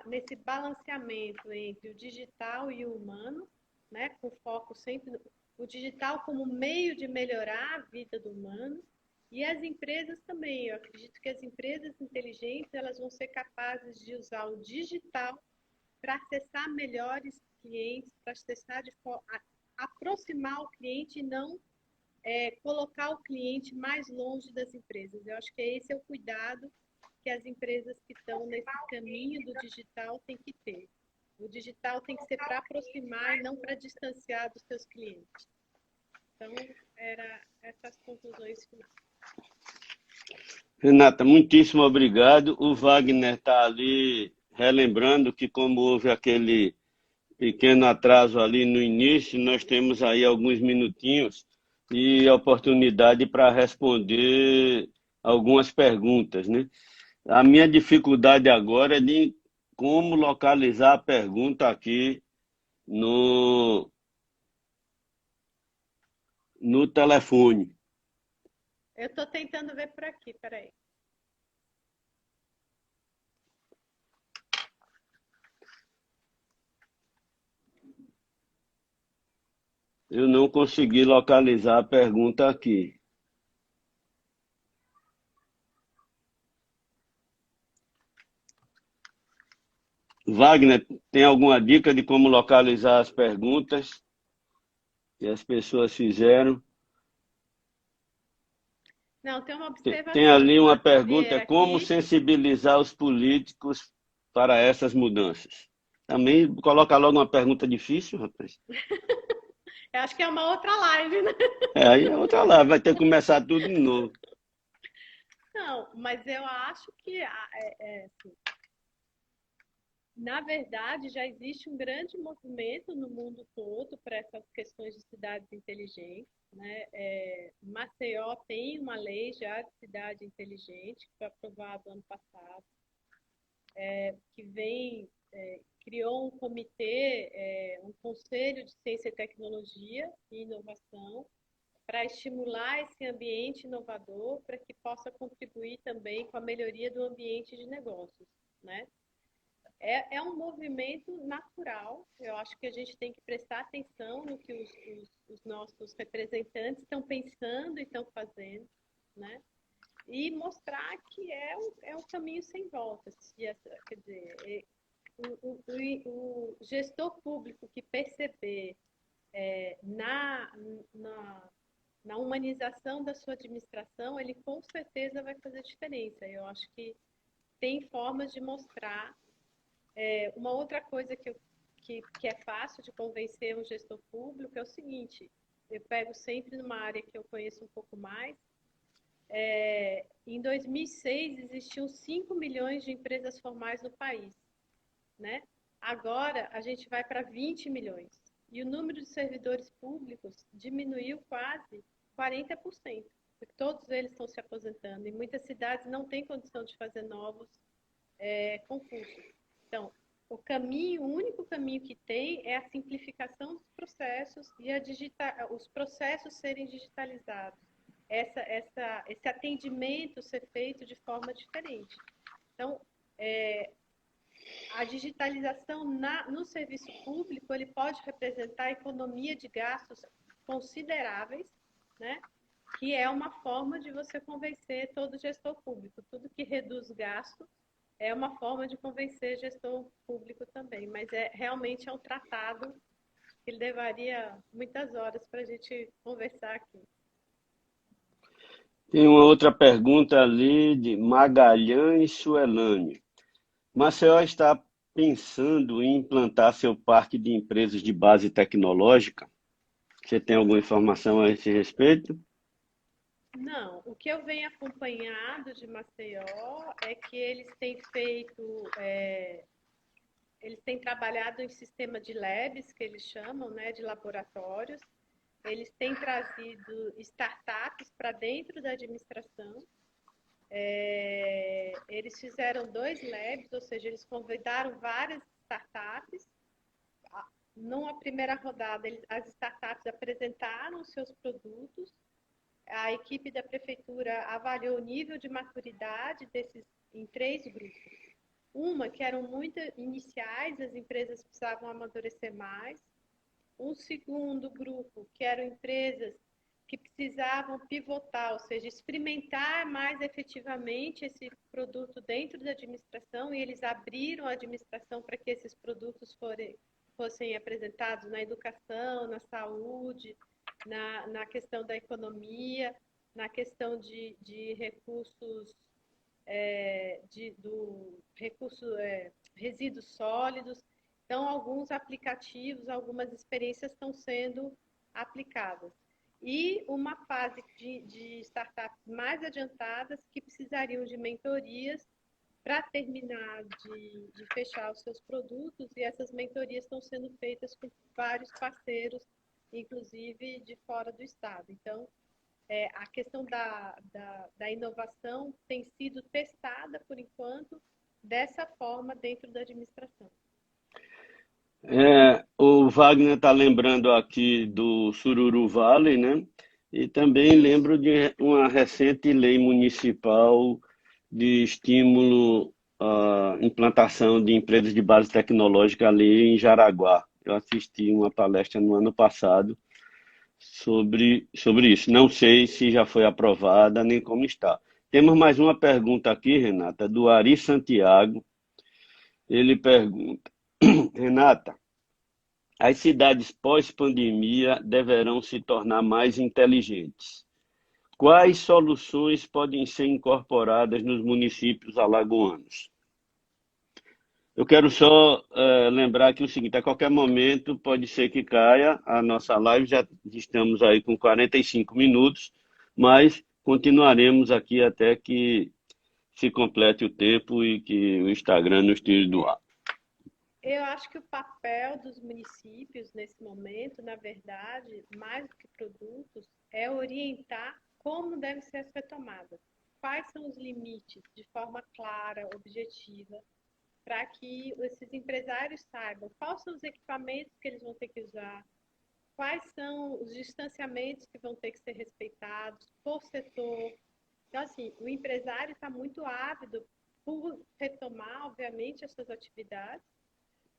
nesse balanceamento entre o digital e o humano, né, com foco sempre no digital como meio de melhorar a vida do humano, e as empresas também. Eu acredito que as empresas inteligentes elas vão ser capazes de usar o digital para acessar melhores clientes, para acessar de forma aproximar o cliente e não colocar o cliente mais longe das empresas. Eu acho que esse é o cuidado que as empresas que estão nesse caminho do digital têm que ter. O digital tem que ser para aproximar e não para distanciar dos seus clientes. Então, eram essas conclusões finais. Renata, muitíssimo obrigado. O Wagner está ali relembrando que, como houve aquele pequeno atraso ali no início, nós temos aí alguns minutinhos e oportunidade para responder algumas perguntas, né? A minha dificuldade agora é de como localizar a pergunta aqui no, no telefone. Eu estou tentando ver por aqui, peraí. Eu não consegui localizar a pergunta aqui. Wagner, tem alguma dica de como localizar as perguntas que as pessoas fizeram? Não, tem uma Tem observação ali de uma fazer pergunta: como aqui. sensibilizar os políticos para essas mudanças? Também coloca logo uma pergunta difícil, rapaz. Eu acho que é uma outra live, né? Aí é outra lá, vai ter que começar tudo de novo. Não, mas eu acho que, assim, na verdade, já existe um grande movimento no mundo todo para essas questões de cidades inteligentes, né? Maceió tem uma lei já de cidade inteligente, que foi aprovada ano passado, que criou um comitê, um conselho de ciência e tecnologia e inovação, para estimular esse ambiente inovador, para que possa contribuir também com a melhoria do ambiente de negócios, né? É um movimento natural. Eu acho que a gente tem que prestar atenção no que os nossos representantes estão pensando e estão fazendo, né? E mostrar que é um caminho sem volta. Quer dizer, o gestor público que perceber na, na, na humanização da sua administração, ele com certeza vai fazer diferença. Eu acho que tem formas de mostrar. Uma outra coisa que é fácil de convencer um gestor público é o seguinte: eu pego sempre numa área que eu conheço um pouco mais. Em 2006, existiam 5 milhões de empresas formais no país, né? Agora, a gente vai para 20 milhões. E o número de servidores públicos diminuiu quase 40%, porque todos eles estão se aposentando. E muitas cidades não têm condição de fazer novos concursos. Então, o único caminho que tem é a simplificação dos processos e os processos serem digitalizados. Esse atendimento ser feito de forma diferente. Então, a digitalização no serviço público ele pode representar economia de gastos consideráveis, né? Que é uma forma de você convencer todo gestor público. Tudo que reduz gasto é uma forma de convencer gestor público também, mas realmente é um tratado que levaria muitas horas para a gente conversar aqui. Tem uma outra pergunta ali de Magalhães Suelânio. Maceió está pensando em implantar seu parque de empresas de base tecnológica? Você tem alguma informação a esse respeito? Não, o que eu venho acompanhado de Maceió é que eles têm feito eles têm trabalhado em sistema de labs, que eles chamam, né, de laboratórios. Eles têm trazido startups para dentro da administração. Eles fizeram 2 labs, ou seja, eles convidaram várias startups. Numa primeira rodada, as startups apresentaram os seus produtos. A equipe da prefeitura avaliou o nível de maturidade desses em 3 grupos. Uma que eram muito iniciais, as empresas precisavam amadurecer mais. Um segundo grupo, que eram empresas que precisavam pivotar, ou seja, experimentar mais efetivamente esse produto dentro da administração, e eles abriram a administração para que esses produtos fossem apresentados na educação, na saúde, na questão da economia, na questão de recursos, resíduos sólidos. Então, alguns aplicativos, algumas experiências estão sendo aplicadas. E uma fase de startups mais adiantadas que precisariam de mentorias para terminar de fechar os seus produtos, e essas mentorias estão sendo feitas com vários parceiros, inclusive de fora do estado. Então, a questão da inovação tem sido testada, por enquanto, dessa forma dentro da administração. O Wagner está lembrando aqui do Sururu Valley, né? E também lembro de uma recente lei municipal de estímulo à implantação de empresas de base tecnológica ali em Jaraguá. Eu assisti uma palestra no ano passado sobre isso. Não sei se já foi aprovada nem como está. Temos mais uma pergunta aqui, Renata, do Ari Santiago. Ele pergunta: Renata, as cidades pós-pandemia deverão se tornar mais inteligentes. Quais soluções podem ser incorporadas nos municípios alagoanos? Eu quero só lembrar aqui o seguinte: a qualquer momento pode ser que caia a nossa live, já estamos aí com 45 minutos, mas continuaremos aqui até que se complete o tempo e que o Instagram nos tire do ar. Eu acho que o papel dos municípios nesse momento, na verdade, mais do que produtos, é orientar como deve ser essa retomada. Quais são os limites, de forma clara, objetiva, para que esses empresários saibam quais são os equipamentos que eles vão ter que usar, quais são os distanciamentos que vão ter que ser respeitados por setor. Então, assim, o empresário está muito ávido por retomar, obviamente, as suas atividades,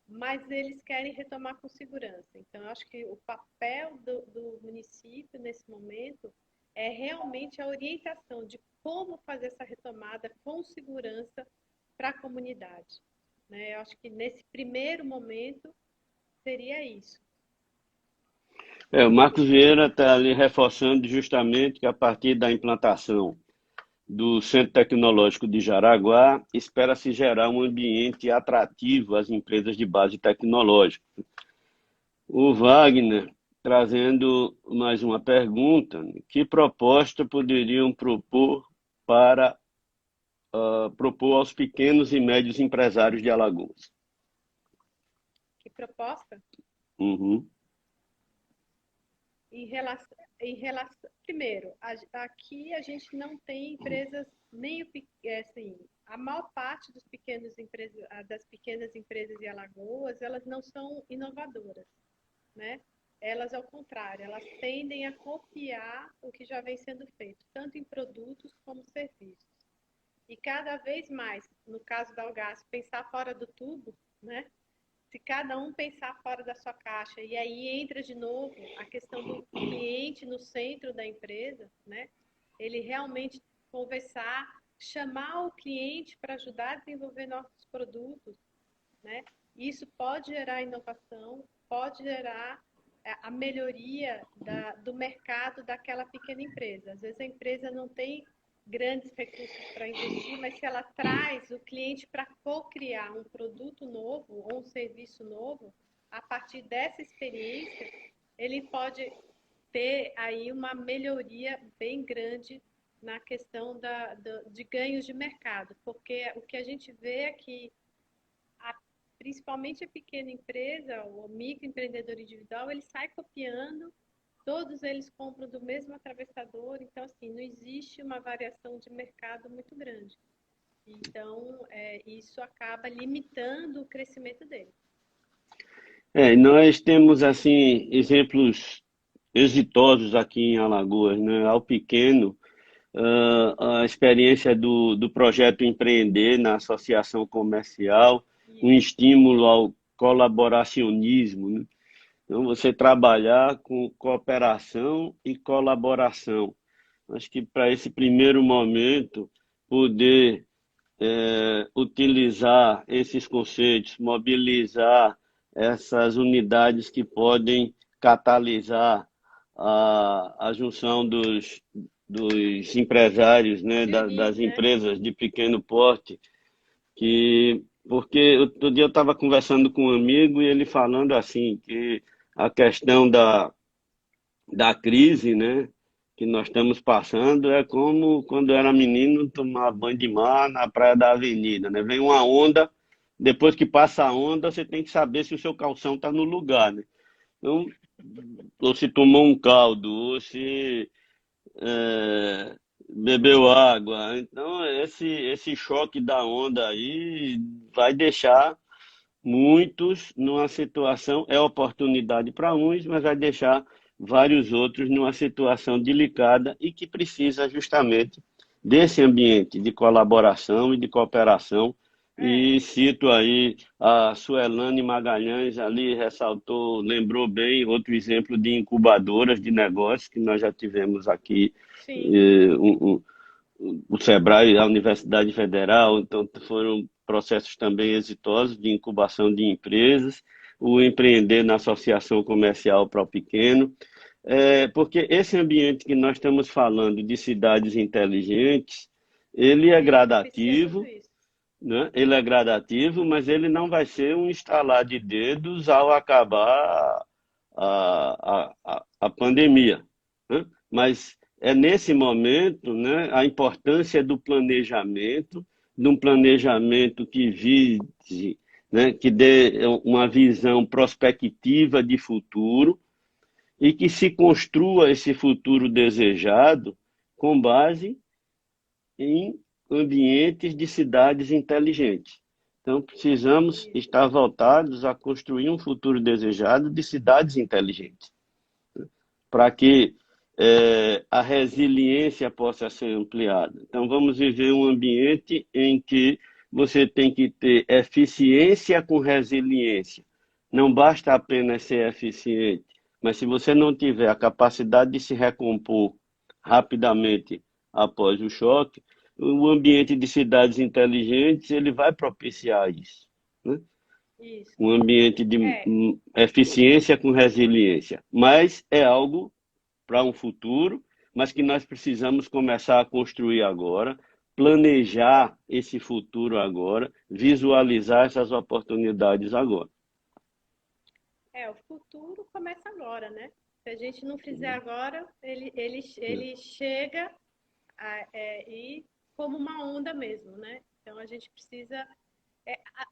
mas eles querem retomar com segurança. Então, eu acho que o papel do município, nesse momento, é realmente a orientação de como fazer essa retomada com segurança para a comunidade. Né? Eu acho que nesse primeiro momento seria isso. O Marcos Vieira está ali reforçando justamente que a partir da implantação do Centro Tecnológico de Jaraguá, espera-se gerar um ambiente atrativo às empresas de base tecnológica. O Wagner, trazendo mais uma pergunta: que proposta poderiam propor aos pequenos e médios empresários de Alagoas? Que proposta? Uhum. Primeiro, aqui a gente não tem empresas, nem assim, a maior parte das pequenas empresas de Alagoas, elas não são inovadoras, né? Elas, ao contrário, elas tendem a copiar o que já vem sendo feito, tanto em produtos como serviços. E cada vez mais, no caso da Algás, pensar fora do tubo, né? Se cada um pensar fora da sua caixa, e aí entra de novo a questão do cliente no centro da empresa, né? Ele realmente conversar, chamar o cliente para ajudar a desenvolver novos produtos, né? Isso pode gerar inovação, pode gerar a melhoria do mercado daquela pequena empresa. Às vezes a empresa não tem grandes recursos para investir, mas se ela traz o cliente para co-criar um produto novo ou um serviço novo, a partir dessa experiência, ele pode ter aí uma melhoria bem grande na questão de ganhos de mercado, porque o que a gente vê é que principalmente a pequena empresa, o microempreendedor individual, ele sai copiando, todos eles compram do mesmo atravessador, então, assim, não existe uma variação de mercado muito grande. Então, isso acaba limitando o crescimento dele. E nós temos assim exemplos exitosos aqui em Alagoas, né? Ao pequeno, a experiência do projeto Empreender na associação comercial, um E, estímulo ao colaboracionismo, né? Então, você trabalhar com cooperação e colaboração. Acho que para esse primeiro momento, poder utilizar esses conceitos, mobilizar essas unidades que podem catalisar a junção dos empresários, né, se unir, das né? empresas de pequeno porte, porque outro dia eu estava conversando com um amigo e ele falando assim que a questão da crise, né, que nós estamos passando é como quando eu era menino tomar banho de mar na praia da Avenida, né? Vem uma onda, depois que passa a onda, você tem que saber se o seu calção está no lugar, né? Então, ou se tomou um caldo, ou se bebeu água. Então, esse choque da onda aí vai deixar muitos numa situação, é oportunidade para uns, mas vai deixar vários outros numa situação delicada e que precisa justamente desse ambiente de colaboração e de cooperação. É, E cito aí a Suelane Magalhães ali ressaltou, lembrou bem outro exemplo de incubadoras de negócios que nós já tivemos aqui, sim, eh, um, um, o Sebrae, a Universidade Federal, então foram processos também exitosos de incubação de empresas, o empreender na associação comercial para o pequeno, porque esse ambiente que nós estamos falando de cidades inteligentes, ele é ele propicia tudo gradativo, isso. né? Ele é gradativo, mas ele não vai ser um estalar de dedos ao acabar a pandemia, né? Mas é nesse momento, né, a importância do planejamento, de um planejamento que vise, né, que dê uma visão prospectiva de futuro e que se construa esse futuro desejado com base em ambientes de cidades inteligentes. Então, precisamos Isso, estar voltados a construir um futuro desejado de cidades inteligentes, para que a resiliência possa ser ampliada. Então, vamos viver um ambiente em que você tem que ter eficiência com resiliência. Não basta apenas ser eficiente, mas se você não tiver a capacidade de se recompor rapidamente após o choque, o ambiente de cidades inteligentes ele vai propiciar isso, né? isso. Um ambiente de É, eficiência com resiliência. Mas é algo para um futuro, mas que nós precisamos começar a construir agora, planejar esse futuro agora, visualizar essas oportunidades agora. o futuro começa agora, né? Se a gente não fizer agora, ele chega e como uma onda mesmo, né? Então a gente precisa.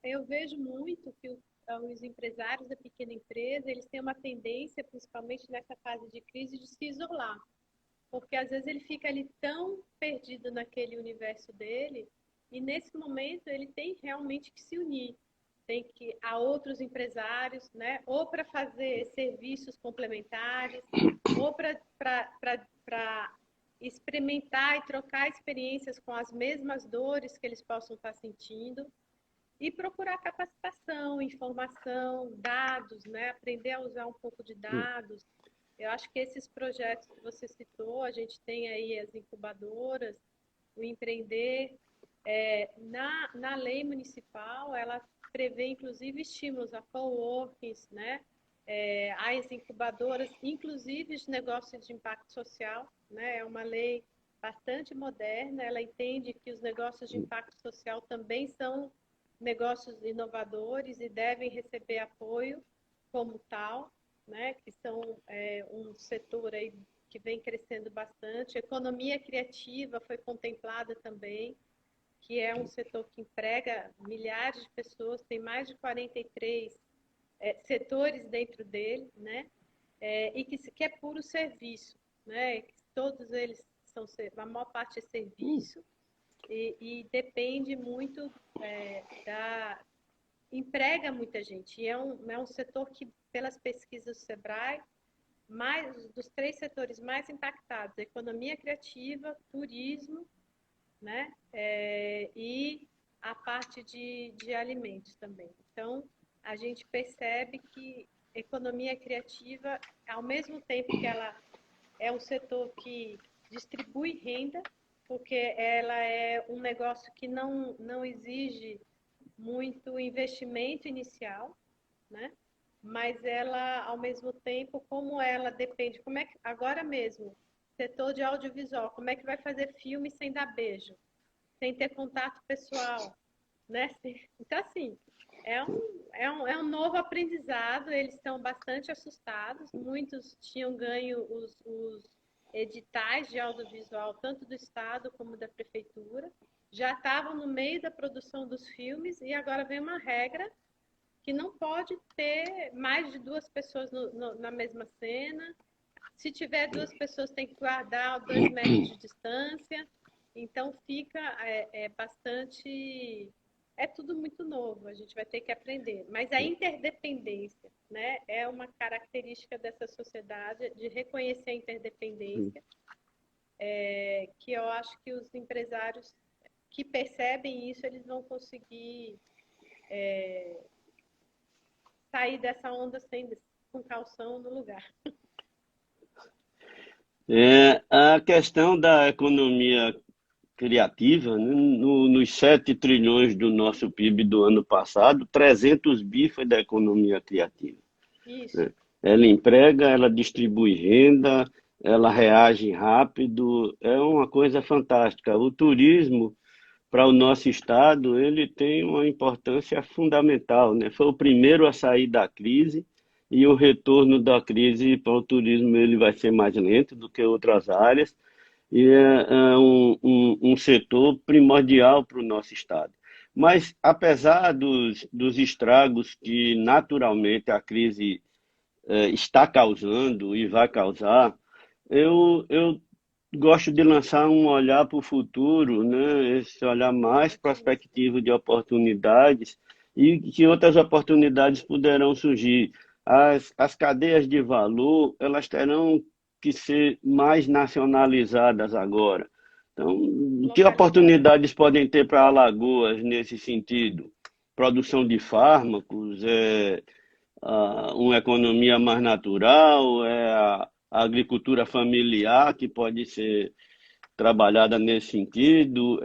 Eu vejo muito que os empresários da pequena empresa eles têm uma tendência, principalmente nessa fase de crise, de se isolar, porque às vezes ele fica ali tão perdido naquele universo dele e nesse momento ele tem realmente que se unir, tem que a outros empresários, né? Ou para fazer serviços complementares, ou para experimentar e trocar experiências com as mesmas dores que eles possam estar sentindo e procurar capacitação, informação, dados, né? Aprender a usar um pouco de dados. Eu acho que esses projetos que você citou, a gente tem aí as incubadoras, o Empreender, na lei municipal, ela prevê inclusive estímulos a coworkings, né? As incubadoras, inclusive de negócios de impacto social, né? É uma lei bastante moderna, ela entende que os negócios de impacto social também são negócios inovadores e devem receber apoio como tal, né? Que são um setor aí que vem crescendo bastante. A economia criativa foi contemplada também. que é um setor que emprega milhares de pessoas, tem mais de 43 setores dentro dele, né? E que é puro serviço, né? Todos eles são, a maior parte é serviço e depende muito emprega muita gente. E é um setor que, pelas pesquisas do Sebrae, dos 3 setores mais impactados, economia criativa, turismo, né? E a parte de alimentos também. Então, a gente percebe que economia criativa, ao mesmo tempo que ela é um setor que distribui renda, porque ela é um negócio que não exige muito investimento inicial, né? Mas ela, ao mesmo tempo, como ela depende, como é que agora mesmo, setor de audiovisual, como é que vai fazer filme sem dar beijo, sem ter contato pessoal, né? Então, assim, é um novo aprendizado, eles estão bastante assustados, muitos tinham ganho os editais de audiovisual, tanto do Estado como da Prefeitura, já estavam no meio da produção dos filmes e agora vem uma regra que não pode ter mais de 2 pessoas na mesma cena. Se tiver 2 pessoas, tem que guardar 2 metros de distância. Então, fica bastante... É tudo muito novo, a gente vai ter que aprender. Mas a interdependência, né, é uma característica dessa sociedade, de reconhecer a interdependência, que eu acho que os empresários que percebem isso, eles vão conseguir sair dessa onda com calção no lugar. A questão da economia criativa, né? Nos 7 trilhões do nosso PIB do ano passado, 300 bi foi da economia criativa. Isso. Né? Ela emprega, ela distribui renda, ela reage rápido, é uma coisa fantástica. O turismo, para o nosso estado, ele tem uma importância fundamental, né? Foi o primeiro a sair da crise e o retorno da crise para o turismo ele vai ser mais lento do que outras áreas e é um setor primordial para o nosso estado. Mas, apesar dos estragos que naturalmente a crise está causando e vai causar, eu gosto de lançar um olhar para o futuro, né? Esse olhar mais prospectivo de oportunidades e que outras oportunidades poderão surgir. As cadeias de valor, elas terão que ser mais nacionalizadas agora. Então, que oportunidades podem ter para Alagoas nesse sentido? Produção de fármacos, uma economia mais natural, a agricultura familiar que pode ser trabalhada nesse sentido,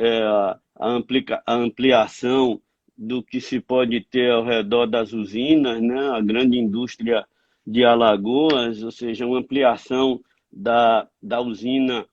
a ampliação do que se pode ter ao redor das usinas, né? A grande indústria de Alagoas, ou seja, uma ampliação da usina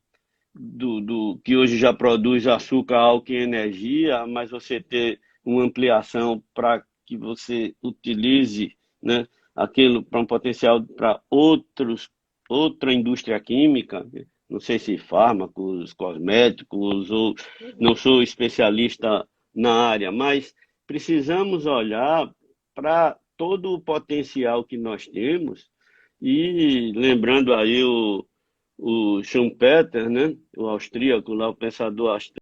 que hoje já produz açúcar, álcool e energia, mas você ter uma ampliação para que você utilize, né, aquilo para um potencial para outra indústria química, né? Não sei se fármacos, cosméticos, ou não sou especialista na área, mas precisamos olhar para todo o potencial que nós temos e lembrando aí o Schumpeter, né, o austríaco, lá, o pensador austríaco,